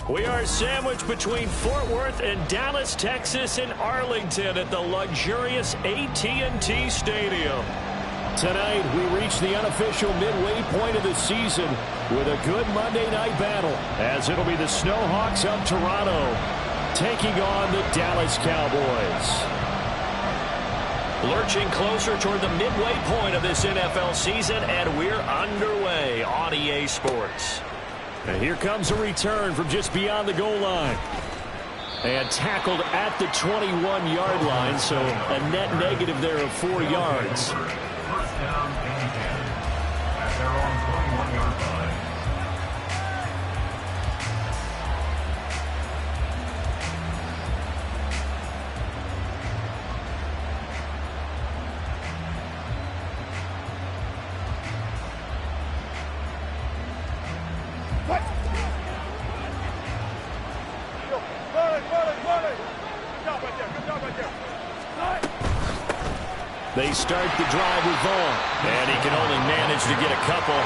We are sandwiched between Fort Worth and Dallas, Texas, and Arlington at the luxurious AT&T Stadium. Tonight, we reach the unofficial midway point of the season with a good Monday night battle, as it'll be the Snowhawks of Toronto taking on the Dallas Cowboys. Lurching closer toward the midway point of this NFL season, and we're underway on EA Sports. And here comes a return from just beyond the goal line. And tackled at the 21-yard line, so a net negative there of 4 yards. First down and 10 at their own 21-yard line. They start the drive with Vaughn, and he can only manage to get a couple.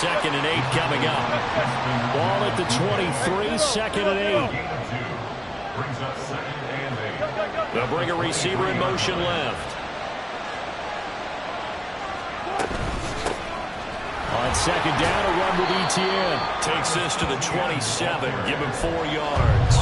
2nd and 8 coming up. Ball at the 23, 2nd and 8. Brings up 2nd and 8. They'll bring a receiver in motion left. On 2nd down, a run with ETN. Takes this to the 27, give him 4 yards.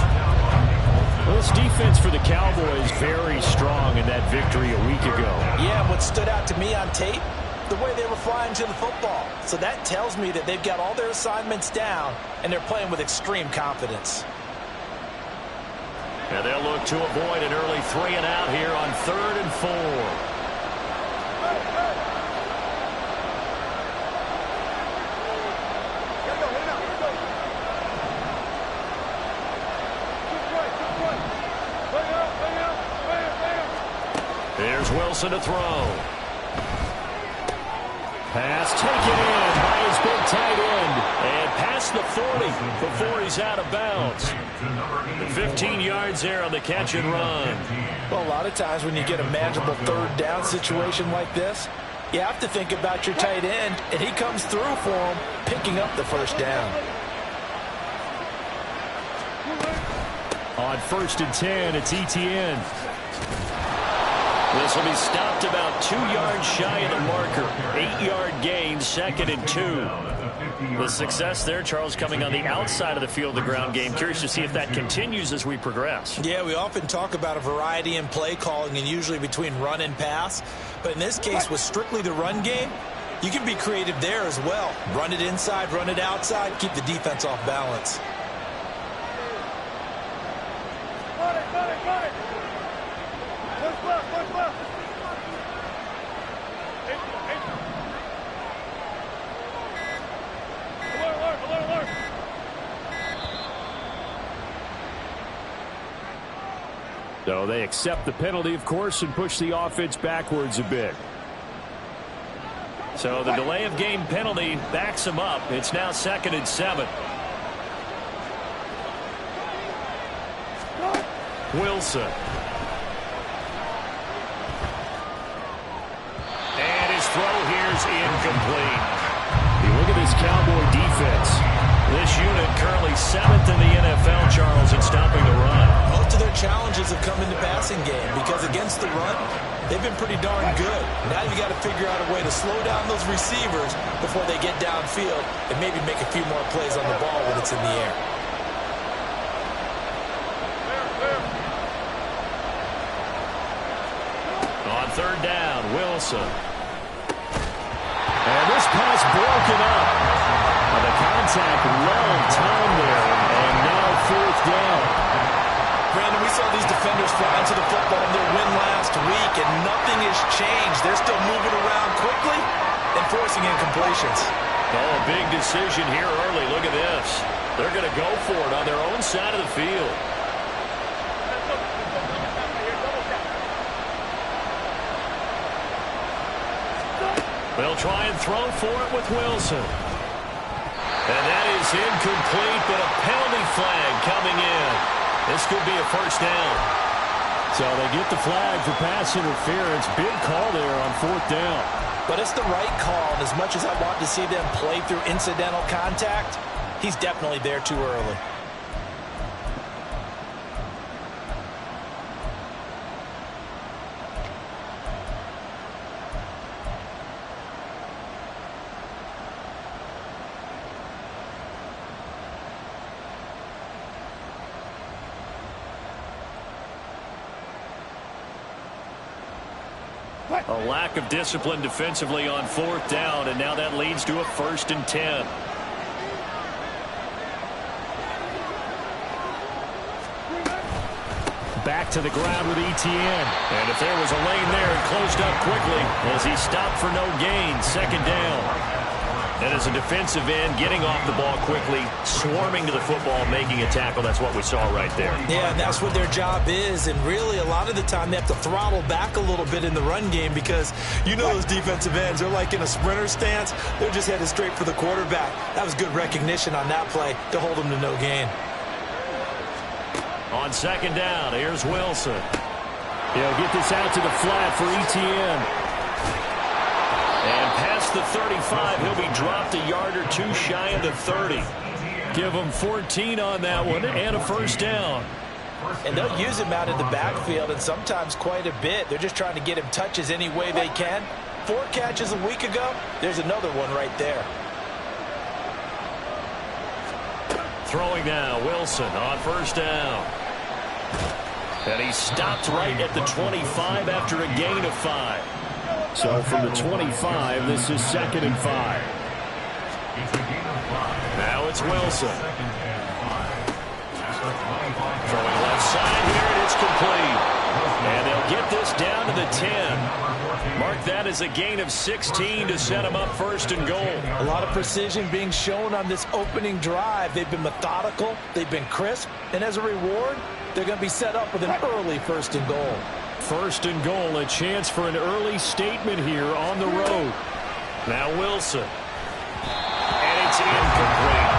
Well, this defense for the Cowboys very strong in that victory a week ago. Yeah, what stood out to me on tape, the way they were flying to the football. So that tells me that they've got all their assignments down, and they're playing with extreme confidence. And they'll look to avoid an early 3 and out here on 3rd and 4. Here's Wilson to throw. Pass taken in by his big tight end. And past the 40 before he's out of bounds. 15 yards there on the catch and run. Well, a lot of times when you get a manageable 3rd down situation like this, you have to think about your tight end, and he comes through for him, picking up the 1st down. On 1st and 10, it's ETN. This will be stopped about 2 yards shy of the marker. 8-yard gain, 2nd and 2. The success there, Charles, coming on the outside of the field, the ground game. Curious to see if that continues as we progress. Yeah, we often talk about a variety in play calling and usually between run and pass. But in this case, with strictly the run game, you can be creative there as well. Run it inside, run it outside, keep the defense off balance. So they accept the penalty, of course, and push the offense backwards a bit. So the delay of game penalty backs them up. It's now 2nd and 7. Wilson. And his throw here's incomplete. You look at this Cowboy defense. This unit currently 7th in the NFL, Charles, in stopping the run. Most of their challenges have come in the passing game because against the run, they've been pretty darn good. Now you got to figure out a way to slow down those receivers before they get downfield and maybe make a few more plays on the ball when it's in the air. On 3rd down, Wilson. And this pass broken up. The contact long time there, and now 4th down. Brandon, we saw these defenders flying to the football in their win last week, and nothing has changed. They're still moving around quickly and forcing incompletions. Oh, a big decision here early. Look at this. They're going to go for it on their own side of the field. They'll try and throw for it with Wilson. And that is incomplete, but a penalty flag coming in. This could be a 1st down. So they get the flag for pass interference. Big call there on 4th down. But it's the right call, and as much as I want to see them play through incidental contact, he's definitely there too early. A lack of discipline defensively on 4th down, and now that leads to a 1st and 10. Back to the ground with Etienne. And if there was a lane there, it closed up quickly as he stopped for no gain. 2nd down. And as a defensive end, getting off the ball quickly, swarming to the football, making a tackle. That's what we saw right there. Yeah, and that's what their job is. And really, a lot of the time, they have to throttle back a little bit in the run game because you know those defensive ends, they're like in a sprinter stance. They're just headed straight for the quarterback. That was good recognition on that play to hold them to no gain. On 2nd down, here's Wilson. He'll get this out to the flat for Etienne. And past the 35, he'll be dropped a yard or two shy of the 30. Give him 14 on that one and a 1st down. And they'll use him out in the backfield, and sometimes quite a bit. They're just trying to get him touches any way they can. 4 catches a week ago. There's another one right there. Throwing now, Wilson on 1st down. And he stopped right at the 25 after a gain of 5. So from the 25, this is 2nd and 5. Now it's Wilson. Throwing left side here, and it's complete. And they'll get this down to the 10. Mark that as a gain of 16 to set them up 1st and goal. A lot of precision being shown on this opening drive. They've been methodical, they've been crisp, and as a reward, they're going to be set up with an early 1st and goal. 1st and goal, a chance for an early statement here on the road. Now Wilson. And it's incomplete.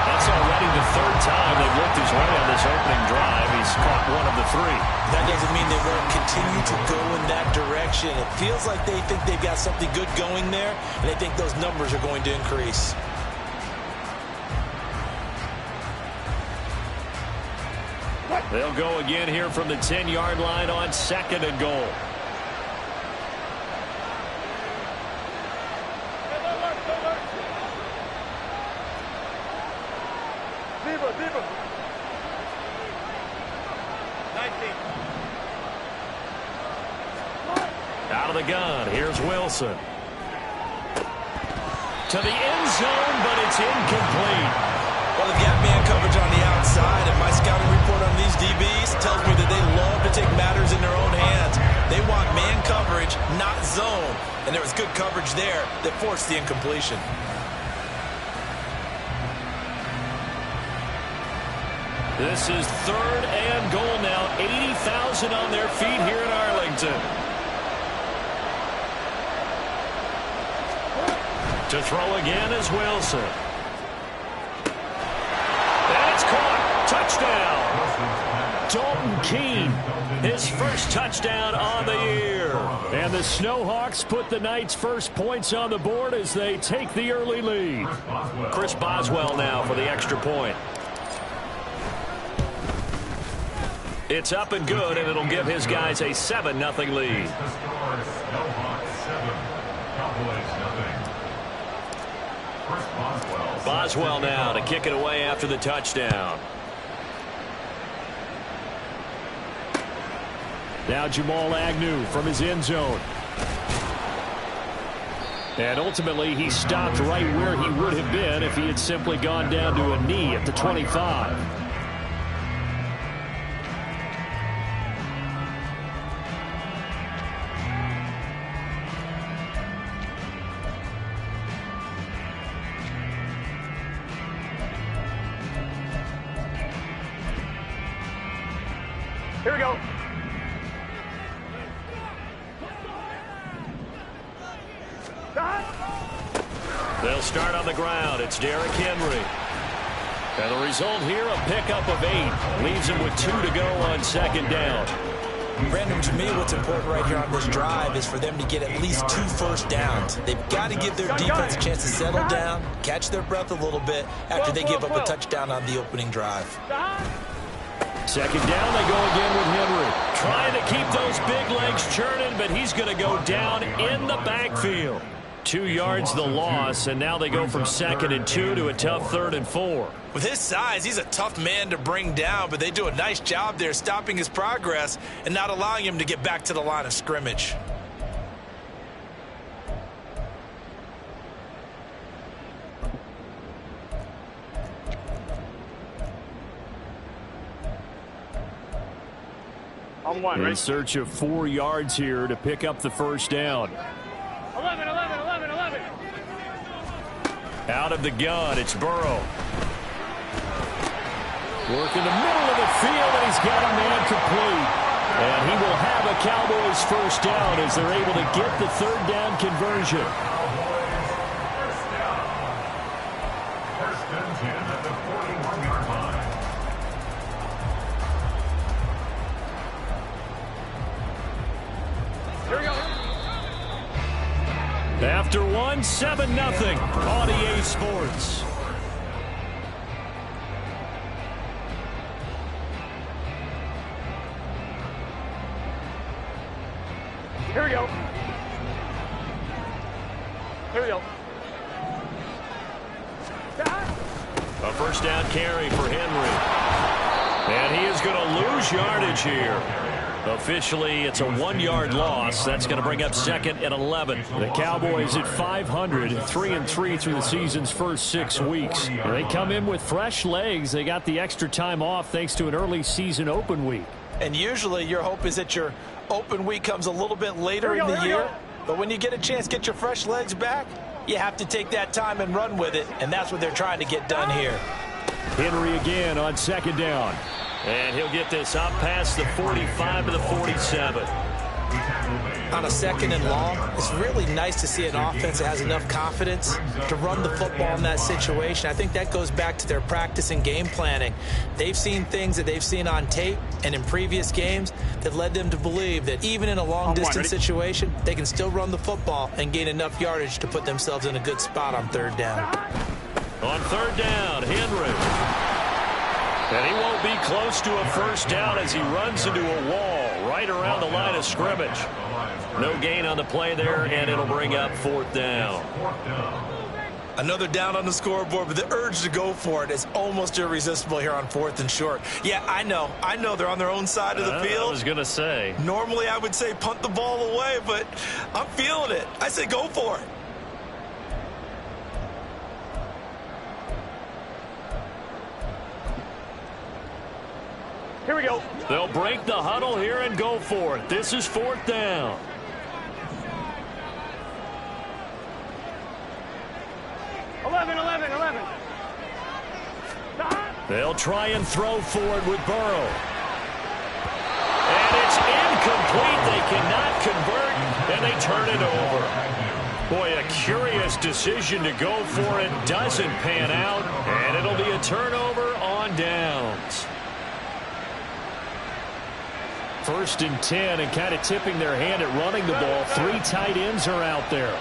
That's already the 3rd time they've looked his way on this opening drive. He's caught one of the 3. That doesn't mean they won't continue to go in that direction. It feels like they think they've got something good going there, and they think those numbers are going to increase. They'll go again here from the 10-yard line on 2nd and goal. Out of the gun, here's Wilson. To the end zone, but it's incomplete. Well, they've got man coverage on the outside, and my scouting report on these DBs tells me that they love to take matters in their own hands. They want man coverage, not zone. And there was good coverage there that forced the incompletion. This is 3rd and goal now. 80,000 on their feet here in Arlington. To throw again is Wilson. That's caught. Touchdown. Dalton Keene, his 1st touchdown on the year. And the Snowhawks put the Knights' first points on the board as they take the early lead. Chris Boswell now for the extra point. It's up and good, and it'll give his guys a 7-0 lead. Boswell now to kick it away after the touchdown. Now Jamal Agnew from his end zone. And ultimately he stopped right where he would have been if he had simply gone down to a knee at the 25. Here we go. They'll start on the ground. It's Derrick Henry. And the result here, a pickup of 8. Leaves him with 2 to go on 2nd down. Brandon, to me, what's important right here on this drive is for them to get at least 2 first downs. They've got to give their defense a chance to settle down, catch their breath a little bit after they give up a touchdown on the opening drive. 2nd down, they go again with Henry. Trying to keep those big legs churning, but he's going to go down in the backfield. 2 yards the loss, and now they go from 2nd and 2 to a tough 3rd and 4. With his size, he's a tough man to bring down, but they do a nice job there stopping his progress and not allowing him to get back to the line of scrimmage. In search of 4 yards here to pick up the first down. 11. Out of the gun, it's Burrow. Work in the middle of the field, and he's got a man complete. And he will have a Cowboys first down as they're able to get the third down conversion. First and 10 at the 41-yard line. Here we go. After 1, 7-0 on EA Sports. Here we go. A first down carry for Henry. And he is going to lose yardage here. Officially, it's a 1-yard loss. That's going to bring up 2nd and 11. The Cowboys at 500, 3-3 through the season's first 6 weeks. They come in with fresh legs. They got the extra time off thanks to an early season open week. And usually your hope is that your open week comes a little bit later in the year. But when you get a chance to get your fresh legs back, you have to take that time and run with it. And that's what they're trying to get done here. Henry again on 2nd down. And he'll get this up past the 45 to the 47. On a 2nd and long, it's really nice to see an offense that has enough confidence to run the football in that situation. I think that goes back to their practice and game planning. They've seen things that they've seen on tape and in previous games that led them to believe that even in a long-distance situation, they can still run the football and gain enough yardage to put themselves in a good spot on 3rd down. On 3rd down, Henry. And he won't be close to a first down as he runs into a wall right around the line of scrimmage. No gain on the play there, and it'll bring up 4th down. Another down on the scoreboard, but the urge to go for it is almost irresistible here on 4th and short. Yeah, I know they're on their own side of the field. I was going to say. Normally I would say punt the ball away, but I'm feeling it. I say go for it. Here we go. They'll break the huddle here and go for it. This is 4th down. 11. They'll try and throw for it with Burrow. And it's incomplete. They cannot convert, and they turn it over. Boy, a curious decision to go for it. Doesn't pan out, and it'll be a turnover on downs. 1st and 10, and kind of tipping their hand at running the ball. 3 tight ends are out there.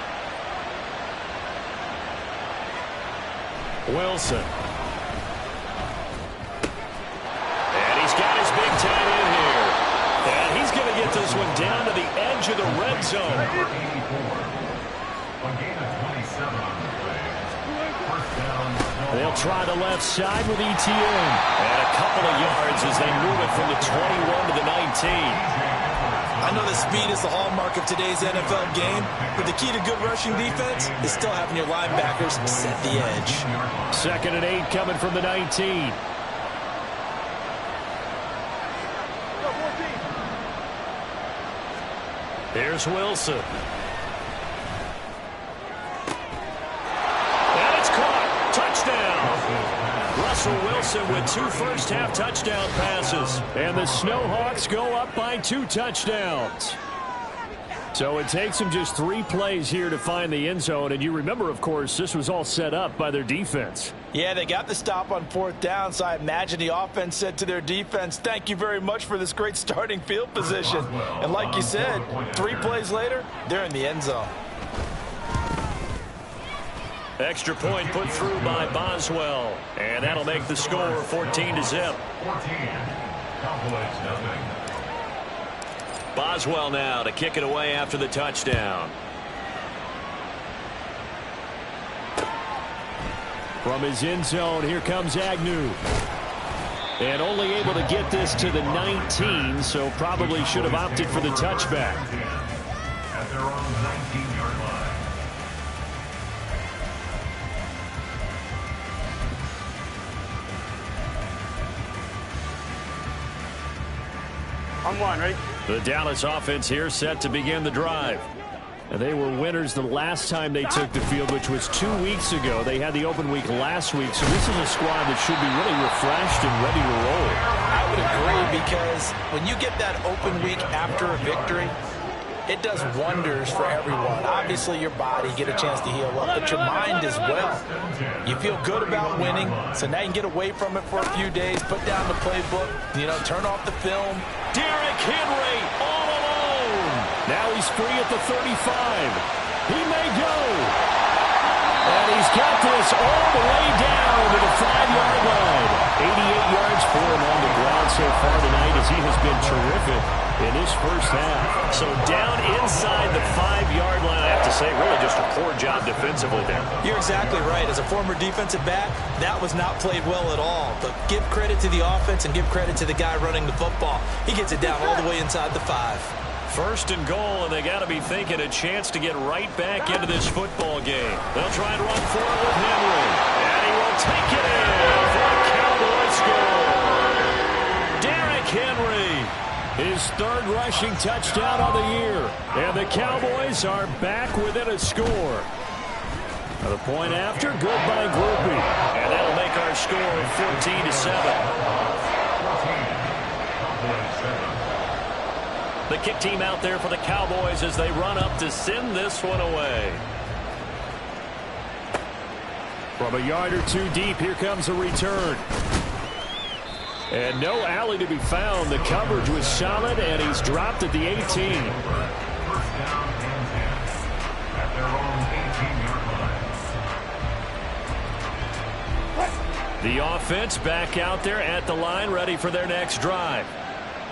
Wilson. And he's got his big tight end here. And he's going to get this one down to the edge of the red zone. They'll try the left side with ETN. And a couple of yards as they move it from the 21 to the 19. I know that speed is the hallmark of today's NFL game, but the key to good rushing defense is still having your linebackers set the edge. 2nd and 8 coming from the 19. Here's Wilson. And it's caught. Touchdown. Russell Wilson with 2 first-half touchdown passes. And the Snowhawks go up by 2 touchdowns. So it takes them just 3 plays here to find the end zone. And you remember, of course, this was all set up by their defense. Yeah, they got the stop on 4th down, so I imagine the offense said to their defense, thank you very much for this great starting field position. And like you said, 3 plays later, they're in the end zone. Extra point put through by Boswell. And that'll make the score 14-0. Boswell now to kick it away after the touchdown. From his end zone, here comes Agnew. And only able to get this to the 19, so probably should have opted for the touchback. At their own 19-yard line. On one, ready? The Dallas offense here set to begin the drive. And they were winners the last time they took the field, which was 2 weeks ago. They had the open week last week, so this is a squad that should be really refreshed and ready to roll. I would agree, because when you get that open week after a victory, it does wonders for everyone. Obviously, your body, get a chance to heal up, but your mind as well. You feel good about winning, so now you can get away from it for a few days, put down the playbook, turn off the film. Derrick Henry all alone. Now he's free at the 35. He may go. And he's got this all the way down to the 5-yard line. 88 yards for him on the ground so far tonight, as he has been terrific in his first half. So down inside the 5-yard line, I have to say, really just a poor job defensively there. You're exactly right. As a former defensive back, that was not played well at all. But give credit to the offense and give credit to the guy running the football. He gets it down all the way inside the 5. First and goal, and they got to be thinking a chance to get right back into this football game. They'll try and run forward with Henry, and he will take it in for a Cowboy score. Derrick Henry, his third rushing touchdown of the year, and the Cowboys are back within a score. The point after, good by Groupie, and that'll make our score 14-7. The kick team out there for the Cowboys as they run up to send this one away. From a yard or two deep, here comes a return. And no alley to be found. The coverage was solid, and he's dropped at the 18. First down and 10 at their own 18-yard line. The offense back out there at the line, ready for their next drive.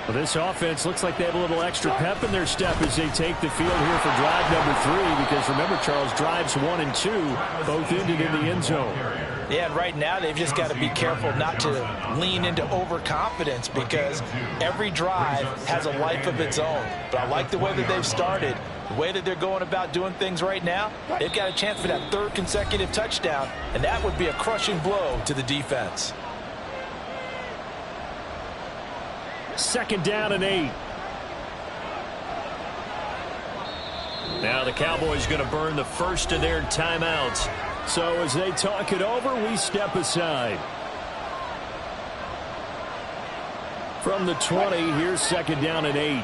Well, this offense looks like they have a little extra pep in their step as they take the field here for drive number 3, because remember, Charles, drives 1 and 2 both ended in the end zone. Yeah, and right now they've just got to be careful not to lean into overconfidence, because every drive has a life of its own. But I like the way that they've started, the way that they're going about doing things right now. They've got a chance for that 3rd consecutive touchdown, and that would be a crushing blow to the defense. Second down and 8. Now the Cowboys going to burn the first of their timeouts. So as they talk it over, we step aside. From the 20, here's second down and 8.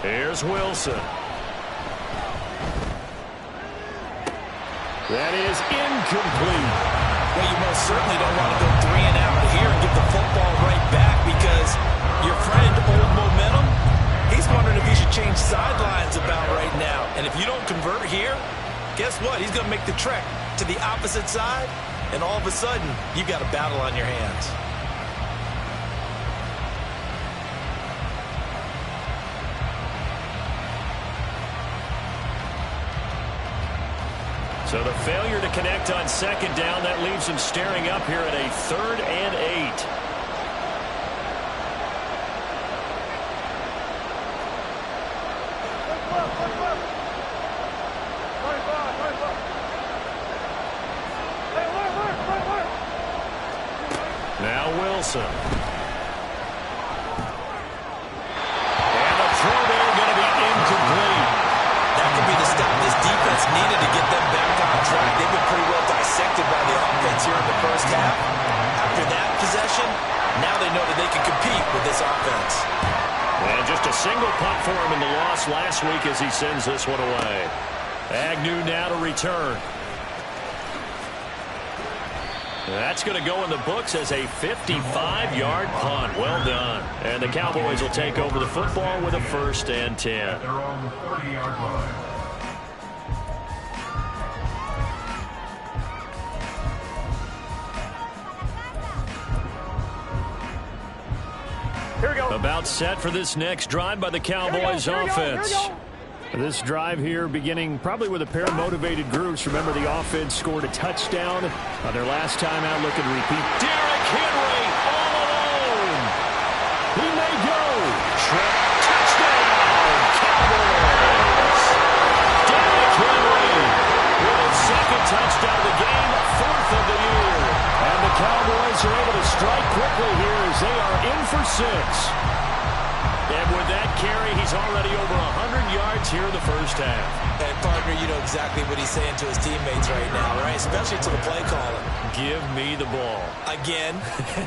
Here's Wilson. That is incomplete. Well, you most certainly don't want to go 3 and out here and get the football right back, because your friend, Old Momentum, he's wondering if he should change sidelines about right now. And if you don't convert here, guess what? He's going to make the trek to the opposite side, and all of a sudden, you've got a battle on your hands. So the failure to connect on second down, that leaves him staring up here at a 3rd and 8. Now Wilson. And the throw there going to be incomplete. That could be the stop this defense needed to get them back on track. They've been pretty well dissected by the offense here in the first half. After that possession, now they know that they can compete with this offense. And just a single punt for him in the loss last week as he sends this one away. Agnew now to return. That's going to go in the books as a 55-yard punt. Well done. And the Cowboys will take over the football with a 1st and 10. Their own 30-yard line. Here we go. About set for this next drive by the Cowboys offense. This drive here beginning probably with a pair of motivated groups. Remember, the offense scored a touchdown on their last time out. Look at repeat. Derrick Henry all alone. He may go. Touchdown, Cowboys. Derrick Henry And with that carry, he's already over 100 yards here in the first half. And, partner, you know exactly what he's saying to his teammates right now, right? Especially to the play caller. Give me the ball. Again,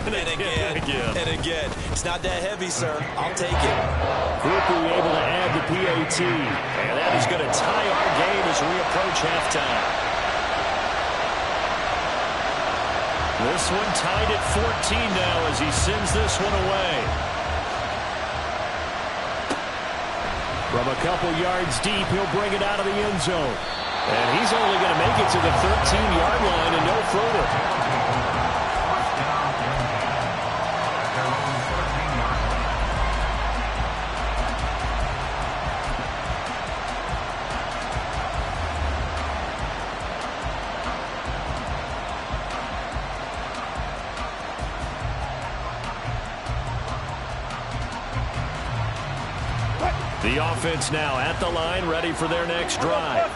and again, and again. It's not that heavy, sir. I'll take it. Quickly able to add the PAT. And that is going to tie our game as we approach halftime. This one tied at 14 now as he sends this one away. From a couple yards deep, he'll bring it out of the end zone. And he's only going to make it to the 13-yard line and no further. First down and 10 at their own 13-yard line. The offense now at the line, ready for their next drive.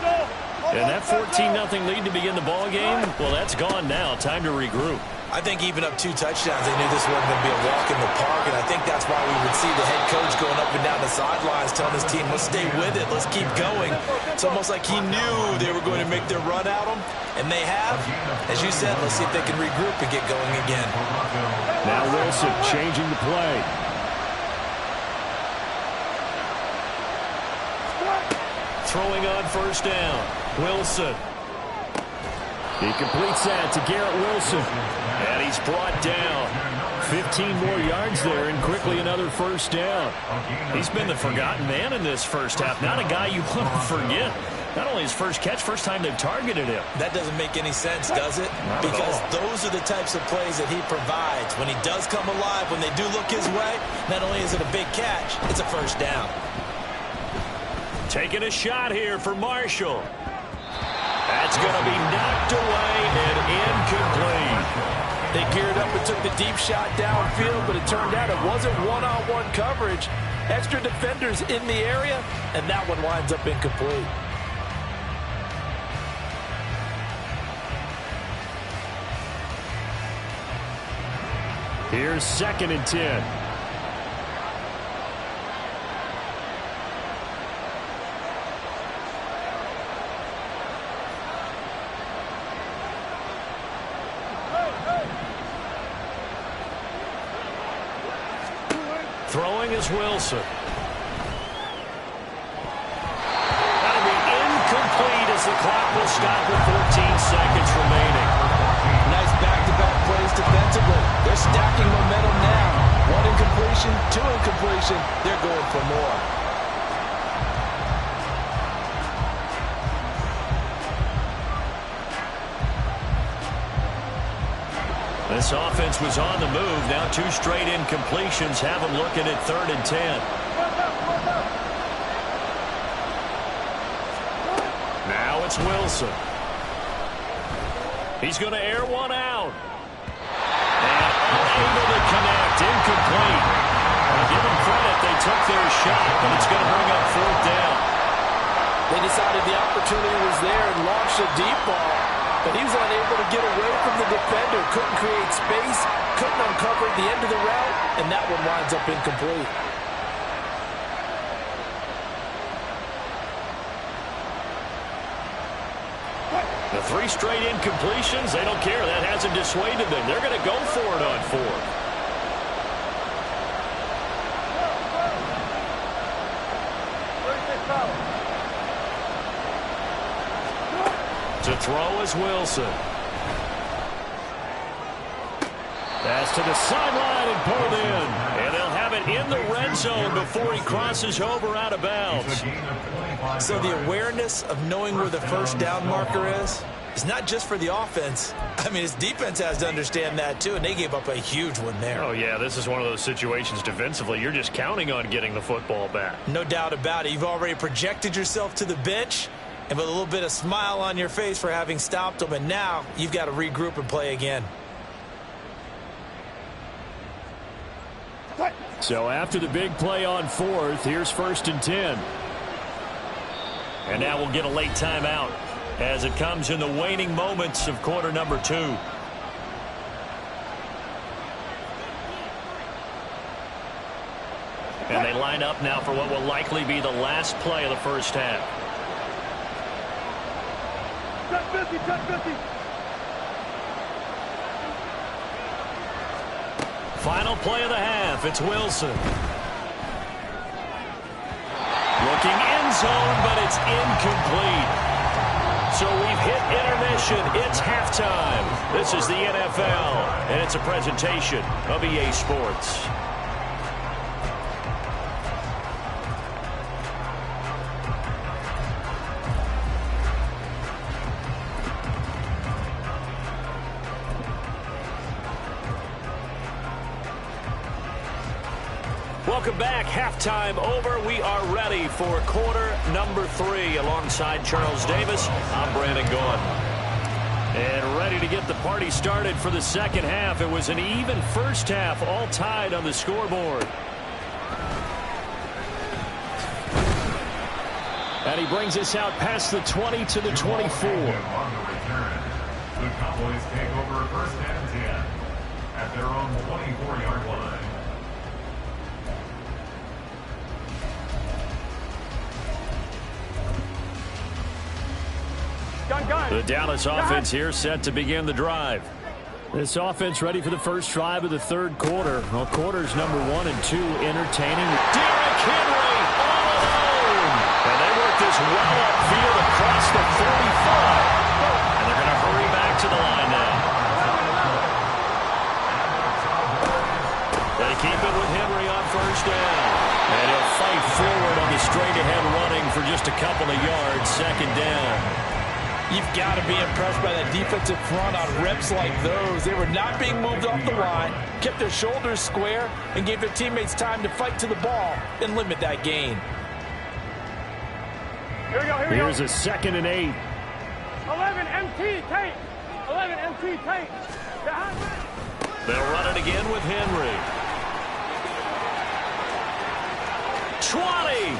And that 14-0 lead to begin the ball game, well, that's gone now. Time to regroup. I think even up 2 touchdowns, they knew this wasn't going to be a walk in the park, and I think that's why we would see the head coach going up and down the sidelines telling his team, let's stay with it, let's keep going. It's almost like he knew they were going to make their run at him, and they have. As you said, let's see if they can regroup and get going again. Now Wilson changing the play. Throwing on first down. Wilson. He completes that to Garrett Wilson. And he's brought down. 15 more yards there and quickly another first down. He's been the forgotten man in this first half. Not a guy you want to forget. Not only his first catch, first time they've targeted him. That doesn't make any sense, does it? Because those are the types of plays that he provides. When he does come alive, when they do look his way, not only is it a big catch, it's a first down. Taking a shot here for Marshall. That's going to be knocked away and incomplete. They geared up and took the deep shot downfield, but it turned out it wasn't one-on-one coverage. Extra defenders in the area, and that one winds up incomplete. Here's 2nd and 10. Throwing is Wilson. That'll be incomplete as the clock will stop with 14 seconds remaining. Nice back-to-back plays defensively. They're stacking momentum now. 1 incompletion, 2 incompletion. They're going for more. This offense was on the move. Now 2 straight incompletions have them looking at 3rd and 10. Now it's Wilson. He's going to air one out. And unable to connect. Incomplete. Well, give them credit. They took their shot, but it's going to bring up 4th down. They decided the opportunity was there and launched a deep ball. But he was unable to get away from the defender. Couldn't create space. Couldn't uncover the end of the route. And that one winds up incomplete. The 3 straight incompletions, they don't care. That hasn't dissuaded them. They're going to go for it on 4th. To throw is Wilson. Pass to the sideline and pulled in. And they'll have it in the red zone before he crosses over out of bounds. So the awareness of knowing where the first down marker is not just for the offense. I mean, his defense has to understand that too, and they gave up a huge one there. Oh, yeah, this is one of those situations defensively. You're just counting on getting the football back. No doubt about it. You've already projected yourself to the bench, and with a little bit of smile on your face for having stopped them, and now you've got to regroup and play again. So after the big play on 4th, here's 1st and 10. And now we'll get a late timeout as it comes in the waning moments of quarter number 2. And they line up now for what will likely be the last play of the first half. Touch 50, touch 50. Final play of the half. It's Wilson. Looking end zone, but it's incomplete. So we've hit intermission. It's halftime. This is the NFL, and it's a presentation of EA Sports. Welcome back. Halftime over. We are ready for quarter number 3. Alongside Charles Davis, I'm Brandon Gaudin. And ready to get the party started for the second half. It was an even first half, all tied on the scoreboard. And he brings us out past the 20 to the 24. On the return, the Cowboys take over first and 10 at their own 24-yard line. The Dallas offense here set to begin the drive. This offense ready for the first drive of the third quarter. Well, quarters number 1 and 2 entertaining. Derrick Henry all alone. And they work this well upfield across the 45. And they're going to hurry back to the line now. They keep it with Henry on first down. And he'll fight forward on the straight-ahead running for just a couple of yards. Second down. You've got to be impressed by that defensive front on reps like those. They were not being moved off the line, kept their shoulders square, and gave their teammates time to fight to the ball and limit that gain. Here we go, here we go. Here's a 2nd and 8. 11 MT, take. 11 MT, take. They'll run it again with Henry. 20.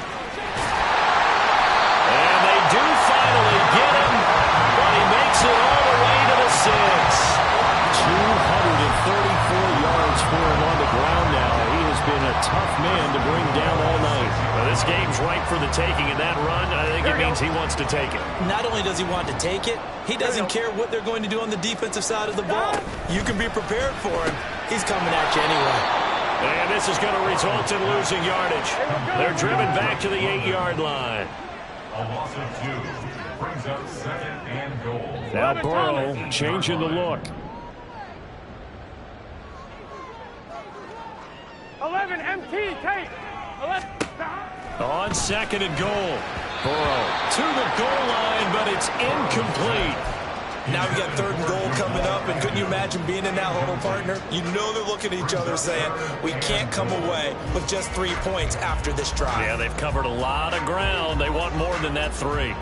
And they do finally get him, but he makes it all the way to the 6. 234 yards for him on the ground now. He has been a tough man to bring down all night. Well, this game's ripe for the taking, and that run, I think it means he wants to take it. Not only does he want to take it, he doesn't care what they're going to do on the defensive side of the ball. You can be prepared for him. He's coming at you anyway. And this is going to result in losing yardage. They're driven back to the 8-yard line. A loss of 2 brings up 2nd and goal. Now Burrow changing the look. 11 MT, take. 11. On 2nd and goal. Burrow to the goal line, but it's incomplete. Now we got 3rd and goal coming up, and couldn't you imagine being in that huddle, partner? You know they're looking at each other saying, we can't come away with just 3 points after this drive. Yeah, they've covered a lot of ground. They want more than that 3.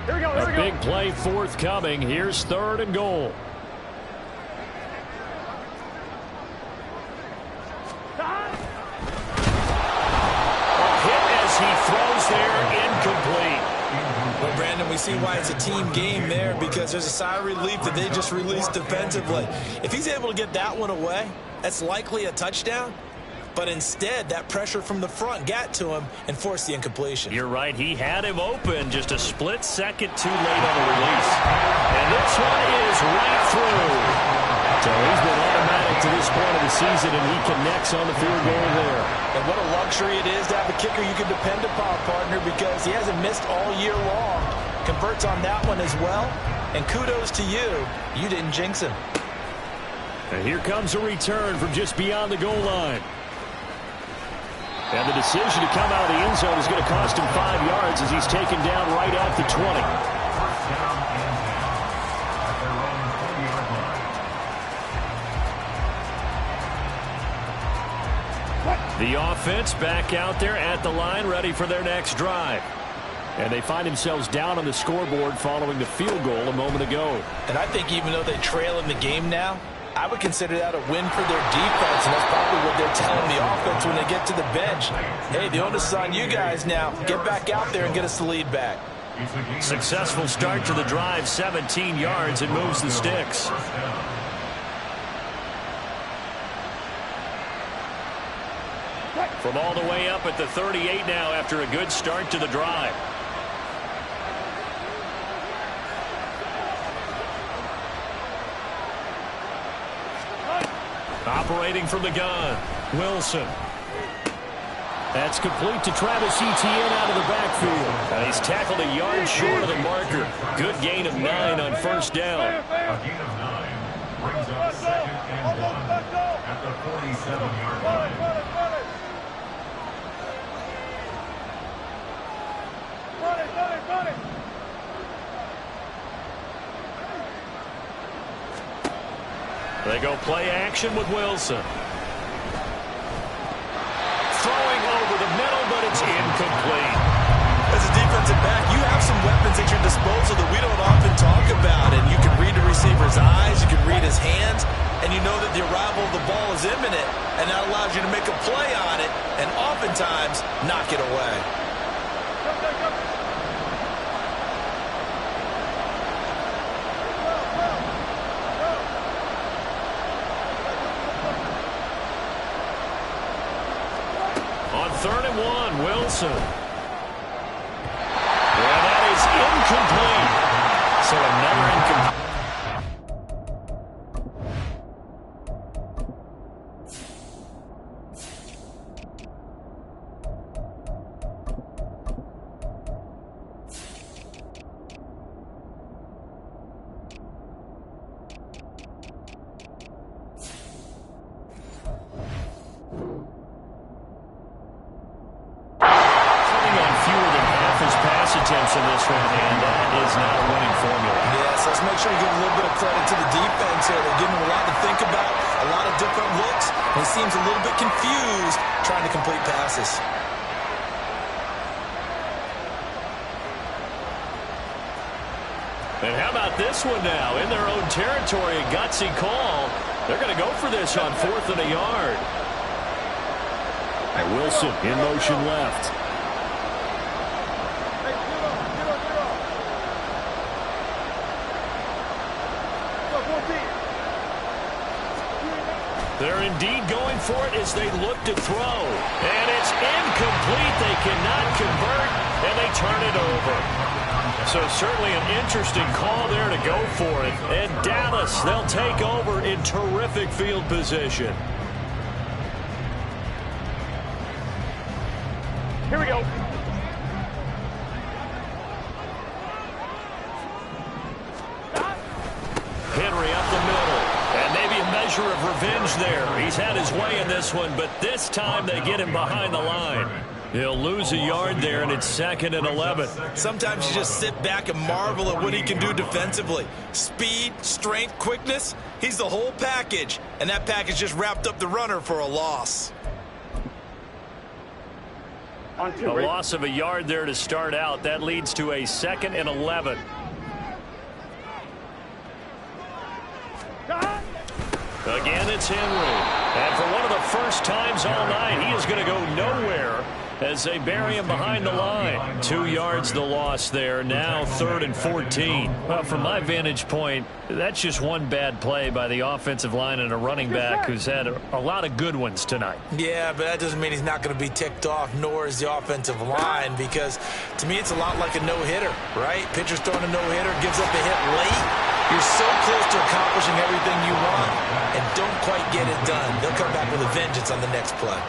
Here we go, here we A go. big play forthcoming. Here's 3rd and goal. Well, Brandon, we see why it's a team game there, because there's a sigh of relief that they just released defensively. If he's able to get that one away, that's likely a touchdown. But instead, that pressure from the front got to him and forced the incompletion. You're right. He had him open just a split second too late on the release. And this one is right through. So he's been automatic to this point of the season, and he connects on the field goal there. And what a luxury it is to have a kicker you can depend upon, partner, because he hasn't missed all year long. Converts on that one as well. And kudos to you. You didn't jinx him. And here comes a return from just beyond the goal line. And the decision to come out of the end zone is going to cost him 5 yards as he's taken down right at the 20. First down and 10 at their own 20-yard line. The offense back out there at the line, ready for their next drive. And they find themselves down on the scoreboard following the field goal a moment ago. And I think even though they trail in the game now, I would consider that a win for their defense, and that's probably what they're telling the offense when they get to the bench. Hey, the onus is on you guys now. Get back out there and get us the lead back. Successful start to the drive, 17 yards, and moves the sticks. From all the way up at the 38 now after a good start to the drive. Operating from the gun, Wilson. That's complete to Travis Etienne out of the backfield. And he's tackled a yard short of the marker. Good gain of 9 on first down. A gain of 9 brings up 2nd and 1 at the 47-yard line. They go play action with Wilson. Throwing over the middle, but it's incomplete. As a defensive back, you have some weapons at your disposal that we don't often talk about. And you can read the receiver's eyes, you can read his hands, and you know that the arrival of the ball is imminent. And that allows you to make a play on it and oftentimes knock it away. On 3rd and 1, Wilson. Yeah, that is incomplete. So another incomplete. Attempts in this one, and that is not a winning formula. Yes, let's make sure we give a little bit of credit to the defense here. They're giving them a lot to think about, a lot of different looks, and he seems a little bit confused trying to complete passes. And how about this one now? In their own territory, a gutsy call. They're going to go for this on 4th and a yard. And Wilson in motion left. They're indeed going for it as they look to throw. And it's incomplete. They cannot convert, and they turn it over. So certainly an interesting call there to go for it. And Dallas, they'll take over in terrific field position. Here we go. Henry up the middle. And maybe a measure of revenge there. He's had his way in this one, but this time they get him behind the line. He'll lose a yard there, and it's 2nd and 11. Sometimes you just sit back and marvel at what he can do defensively. Speed, strength, quickness, he's the whole package. And that package just wrapped up the runner for a loss. A loss of a yard there to start out. That leads to a 2nd and 11. Again, it's Henry. And for one of the first times all night, he is going to go nowhere as they bury him behind the line. 2 yards the loss there. Now 3rd and 14. Well, from my vantage point, that's just one bad play by the offensive line and a running back who's had a lot of good ones tonight. Yeah, but that doesn't mean he's not going to be ticked off, nor is the offensive line, because to me it's a lot like a no-hitter, right? Pitcher's throwing a no-hitter, gives up a hit late. You're so close to accomplishing everything you want and don't quite get it done. They'll come back with a vengeance on the next play.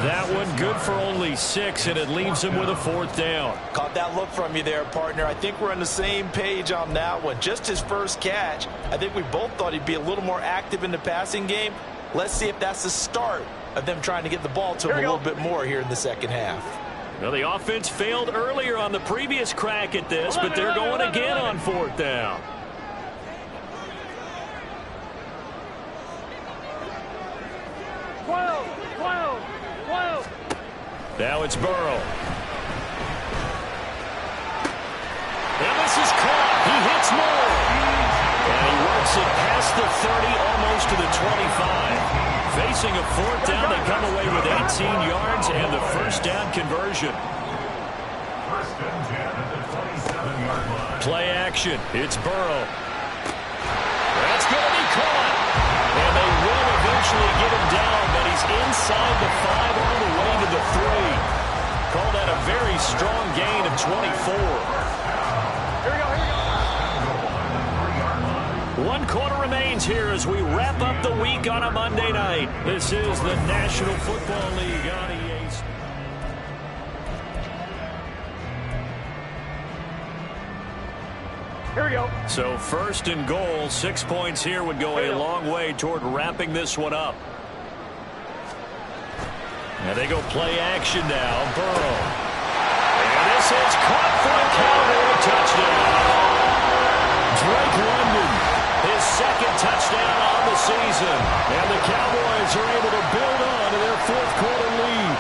That one good for only 6, and it leaves him with a 4th down. Caught that look from you there, partner. I think we're on the same page on that one. Just his first catch. I think we both thought he'd be a little more active in the passing game. Let's see if that's the start of them trying to get the ball to him a little bit more here in the second half. Well, the offense failed earlier on the previous crack at this, but they're going again on 4th down. Now it's Burrow. And this is caught. He hits more. And he works it past past the 30, almost to the 25. Facing a fourth down, they come away with 18 yards and the first down conversion. First and 10 at the 27-yard line. Play action. It's Burrow. That's going to be caught. And they will eventually get him down, but he's inside the 5 all the way to the 3. Call that a very strong gain of 24. Here we go. 1 quarter remains here as we wrap up the week on a Monday night. This is the National Football League on EA. Here we go. So first and goal, 6 points here would go a long way toward wrapping this one up. And they go play action now. Burrow. And this is caught for a Cowboy touchdown. Drake London, his second touchdown on the season. And the Cowboys are able to build on to their fourth quarter lead.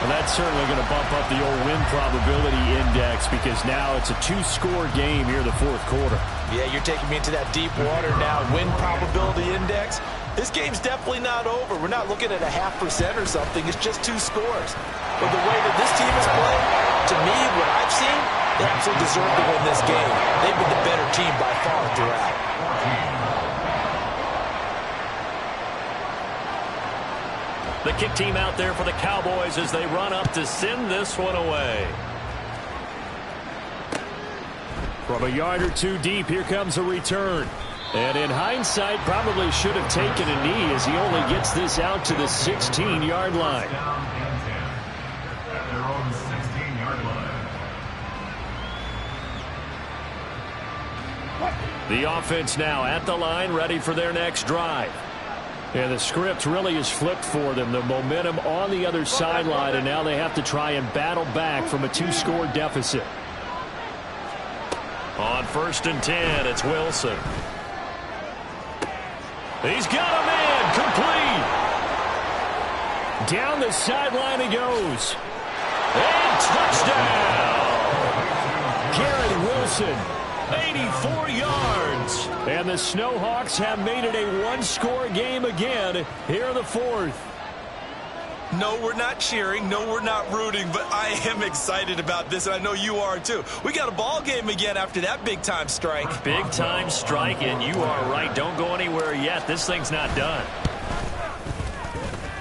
And that's certainly going to bump up the old win probability index because now it's a 2-score game here in the fourth quarter. Yeah, you're taking me into that deep water now. Win probability index. This game's definitely not over. We're not looking at a 0.5% or something. It's just 2 scores. But the way that this team is playing, to me, what I've seen, they absolutely deserve to win this game. They've been the better team by far throughout. The kick team out there for the Cowboys as they run up to send this one away. From a yard or 2 deep, here comes a return. And in hindsight, probably should have taken a knee as he only gets this out to the 16-yard line. Down and 10 at their own 16-yard line. The offense now at the line, ready for their next drive. And the script really is flipped for them. The momentum on the other sideline, and now they have to try and battle back from a 2-score deficit. On first and 10, it's Wilson. He's got a man complete. Down the sideline he goes. And touchdown. Garrett Wilson, 84 yards. And the Snowhawks have made it a 1-score game again here in the fourth. No, we're not cheering. No, we're not rooting. But I am excited about this, and I know you are too. We got a ball game again after that big-time strike. Big-time strike, and you are right. Don't go anywhere yet. This thing's not done.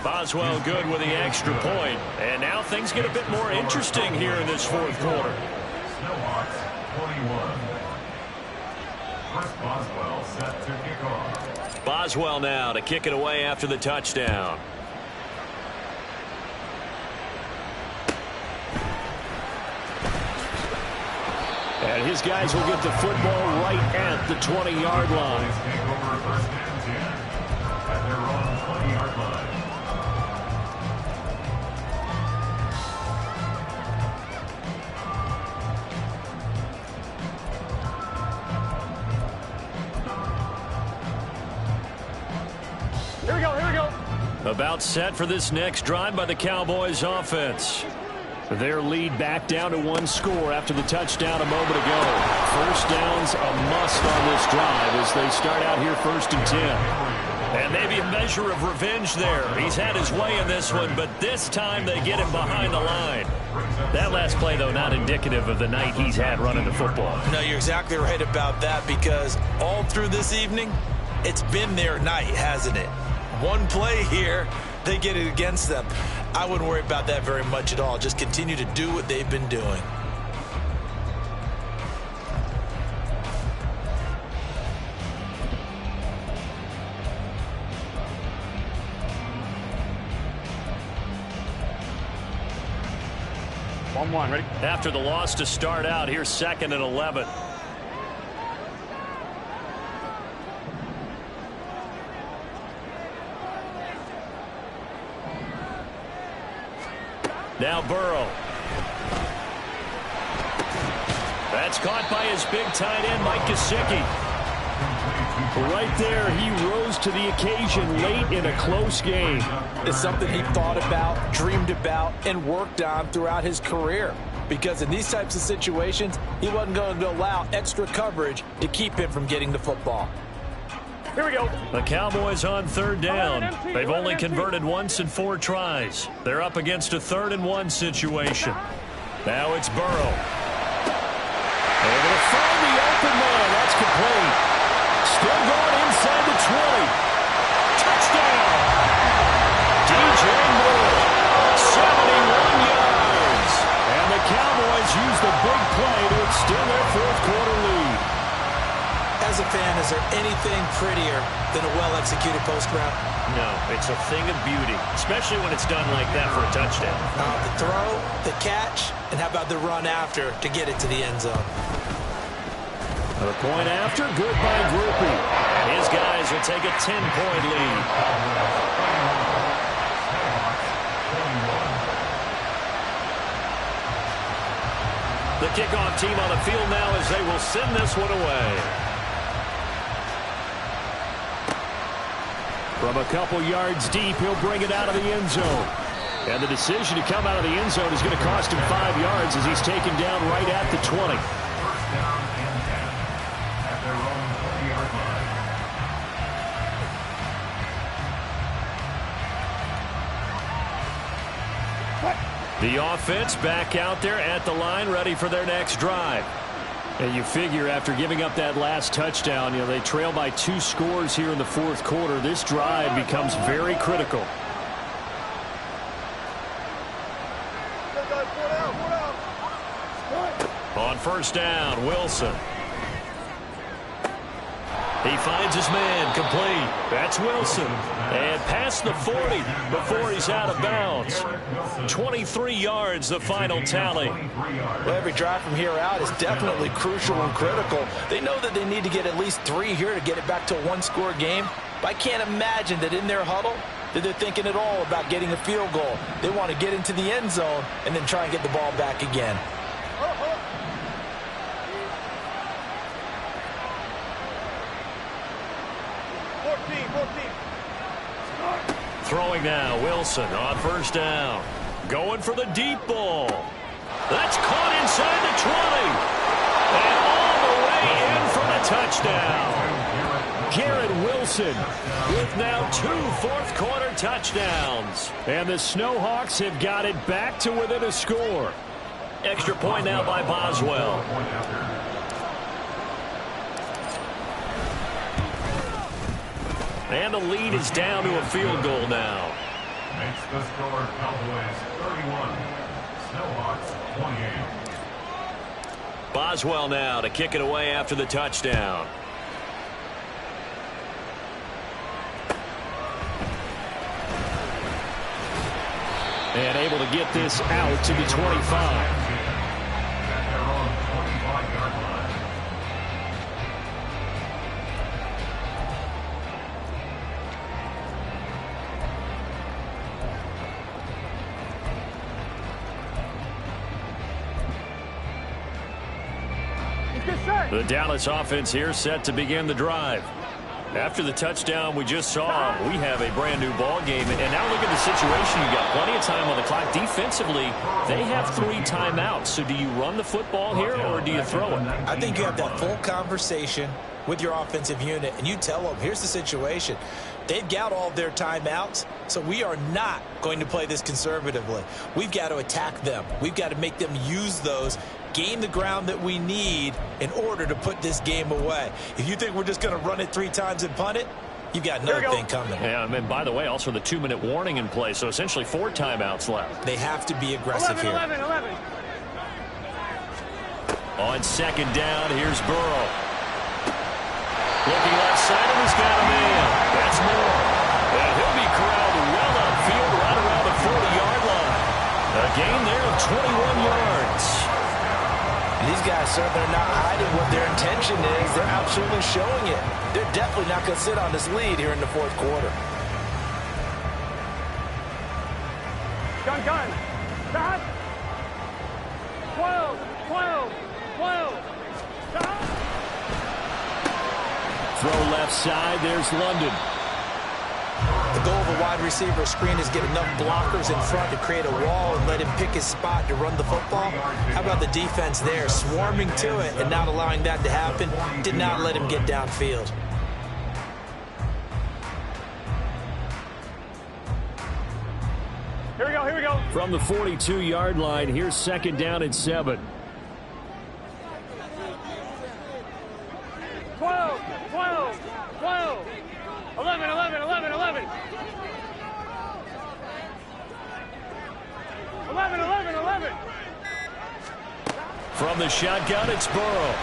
Boswell good with the extra point. And now things get a bit more interesting here in this fourth quarter. Snowhawks 21. First Boswell set to kick off. Boswell now to kick it away after the touchdown. And his guys will get the football right at the 20-yard line. Take over first and 10 at their own 20-yard line. Here we go. About set for this next drive by the Cowboys offense. Their lead back down to 1 score after the touchdown a moment ago. First down's a must on this drive as they start out here first and 10. And maybe a measure of revenge there. He's had his way in this one, but this time they get him behind the line. That last play, though, not indicative of the night he's had running the football. No, you're exactly right about that because all through this evening, it's been their night, hasn't it? One play here, they get it against them. I wouldn't worry about that very much at all. Just continue to do what they've been doing. One, ready? After the loss to start out, here's 2nd and 11. Now Burrow. That's caught by his big tight end, Mike Gesicki. Right there, he rose to the occasion late in a close game. It's something he thought about, dreamed about, and worked on throughout his career. Because in these types of situations, he wasn't going to allow extra coverage to keep him from getting the football. Here we go. The Cowboys on third down. They've only converted once in 4 tries. They're up against a 3rd and 1 situation. Now it's Burrow. Able to find the open man. That's complete. Still going inside the 20. Touchdown. DJ Moore. 71 yards. And the Cowboys use the big play to extend their 4th quarter lead. As a fan, is there anything prettier than a well-executed post route? No, it's a thing of beauty, especially when it's done like that for a touchdown. The throw, the catch, and how about the run after to get it to the end zone? The point after, good by Groupie. And his guys will take a 10-point lead. The kickoff team on the field now as they will send this one away. From a couple yards deep, he'll bring it out of the end zone. And the decision to come out of the end zone is going to cost him 5 yards as he's taken down right at the 20. First down and 10 at their own 20-yard line. The offense back out there at the line, ready for their next drive. And you figure after giving up that last touchdown, they trail by 2 scores here in the 4th quarter. This drive becomes very critical. On first down, Wilson. He finds his man, complete. That's Wilson. And past the 40 before he's out of bounds. 23 yards, the final tally. Well, every drive from here out is definitely crucial and critical. They know that they need to get at least 3 here to get it back to a 1-score game. But I can't imagine that in their huddle that they're thinking at all about getting a field goal. They want to get into the end zone and then try and get the ball back again. Throwing now, Wilson on first down. Going for the deep ball. That's caught inside the 20. And all the way in for the touchdown. Garrett Wilson with now 2 fourth-quarter touchdowns. And the Snowhawks have got it back to within a score. Extra point now by Boswell. And the lead is down to a field goal now. Makes the score Cowboys 31, Snowhawks 28. Boswell now to kick it away after the touchdown. And able to get this out to the 25. The Dallas offense here set to begin the drive. After the touchdown we just saw, we have a brand new ball game. And now look at the situation. You got plenty of time on the clock. Defensively, they have 3 timeouts. So do you run the football here or do you throw it? I think you have that full conversation with your offensive unit, and you tell them, here's the situation. They've got all their timeouts, so we are not going to play this conservatively. We've got to attack them. We've got to make them use those, gain the ground that we need in order to put this game away. If you think we're just going to run it 3 times and punt it, you've got another thing coming. Yeah, and by the way, also the 2-minute warning in place, so essentially 4 timeouts left. They have to be aggressive 11, here. 11. On second down, here's Burrow. Looking left side, and he's got a man. That's Moore. And he'll be corralled well upfield right around the 40-yard line. A gain there of 21 yards. These guys certainly are not hiding what their intention is. They're absolutely showing it. They're definitely not going to sit on this lead here in the 4th quarter. Gun. Stop. 12. Stop. Throw left side, there's London. The goal of a wide receiver screen is get enough blockers in front to create a wall and let him pick his spot to run the football. How about the defense there, swarming to it and not allowing that to happen? Did not let him get downfield. From the 42-yard line, here's 2nd down and 7. 12, 12, 12, 11, 11, 11, 11. 11, 11, 11. From the shotgun, it's Burrow.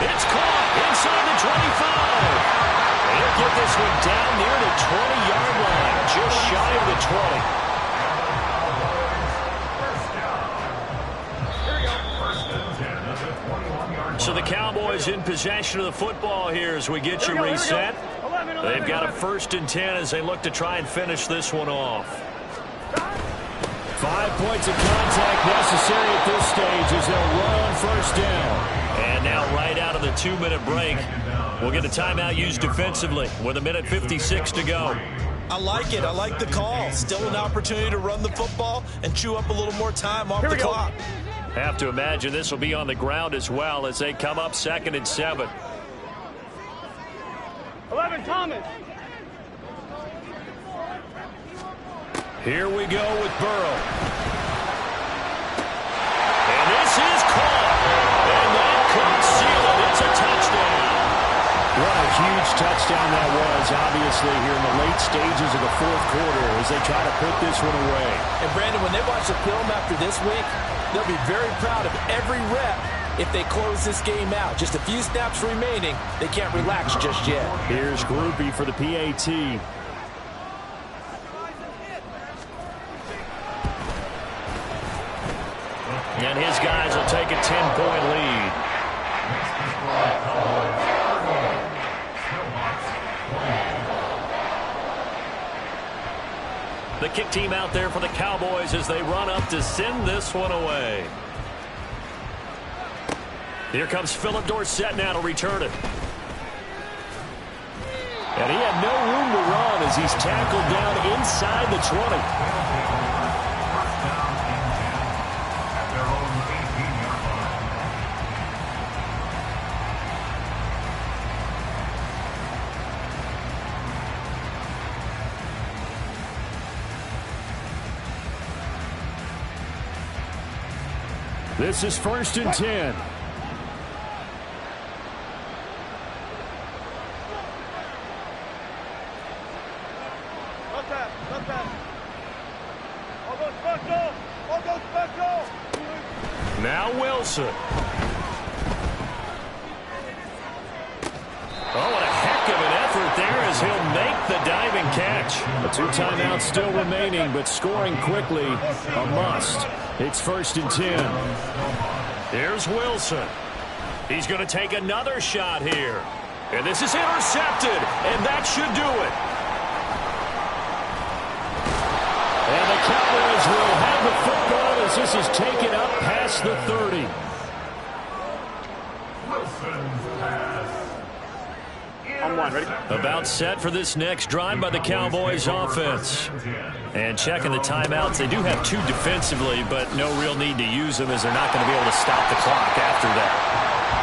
It's caught inside the 25. He'll get this one down near the 20-yard line, just shy of the 20. So the Cowboys in possession of the football here as we get you reset. They've got a 1st and 10 as they look to try and finish this one off. 5 points of contact necessary at this stage as they'll run on 1st down. And now right out of the 2-minute break, we'll get a timeout used defensively with 1:56 to go. I like it. I like the call. Still an opportunity to run the football and chew up a little more time off the clock. Have to imagine this will be on the ground as well as they come up 2nd and 7. 11, Thomas. Here we go with Burrow. And this is caught. And that could seal it. It's a touchdown. What a huge touchdown that was, obviously, here in the late stages of the 4th quarter as they try to put this one away. And, Brandon, when they watch the film after this week, they'll be very proud of every rep if they close this game out. Just a few snaps remaining. They can't relax just yet. Here's Groupie for the PAT. And his guys will take a 10-point lead. The kick team out there for the Cowboys as they run up to send this one away. Here comes Philip Dorsett now to return it. And he had no room to run as he's tackled down inside the 20. This is 1st and 10. Now Wilson. Oh, what a heck of an effort there as he'll make the diving catch. The 2 timeouts still remaining, but scoring quickly a must. It's 1st and 10. Here's Wilson. He's going to take another shot here. And this is intercepted, and that should do it. And the Cowboys will have the football as this is taken up past the 30. On 1, ready? About set for this next drive by the Cowboys offense. And checking the timeouts. They do have 2 defensively, but no real need to use them as they're not going to be able to stop the clock after that.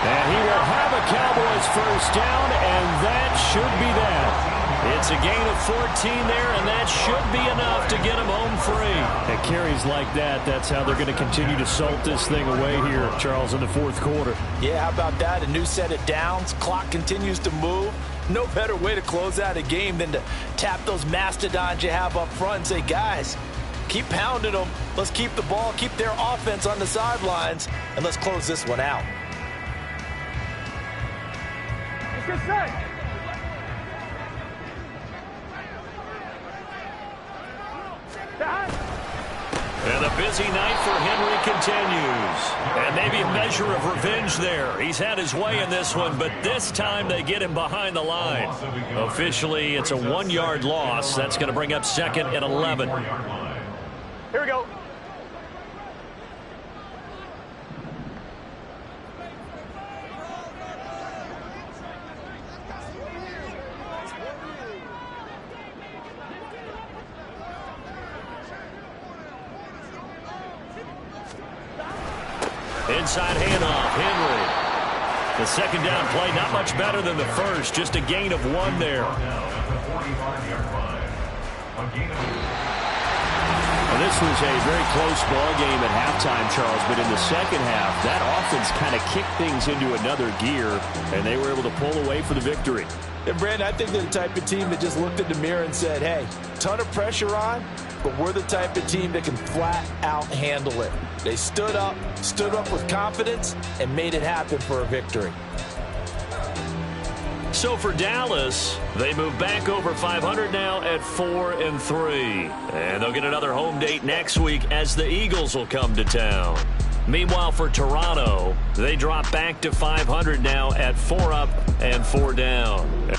And he will have a Cowboys 1st down, and that should be that. It's a gain of 14 there, and that should be enough to get him home free. At carries like that, that's how they're going to continue to salt this thing away here, Charles, in the 4th quarter. Yeah, how about that? A new set of downs. Clock continues to move. No better way to close out a game than to tap those mastodons you have up front and say, guys, keep pounding them. Let's keep the ball, keep their offense on the sidelines, and let's close this one out. Let's get set. And the busy night for Henry continues. And maybe a measure of revenge there. He's had his way in this one, but this time they get him behind the line. Officially, it's a 1-yard loss. That's going to bring up 2nd and 11. Here we go. Inside handoff, Henry. The 2nd down play, not much better than the first. Just a gain of 1 there. A gain of 8. Well, this was a very close ball game at halftime, Charles, but in the second half, that offense kind of kicked things into another gear, and they were able to pull away for the victory. And, Brandon, I think they're the type of team that just looked in the mirror and said, hey, ton of pressure on, but we're the type of team that can flat out handle it. They stood up with confidence, and made it happen for a victory. So for Dallas, they move back over 500 now at 4-3. And they'll get another home date next week as the Eagles will come to town. Meanwhile, for Toronto, they drop back to 500 now at 4 up and 4 down.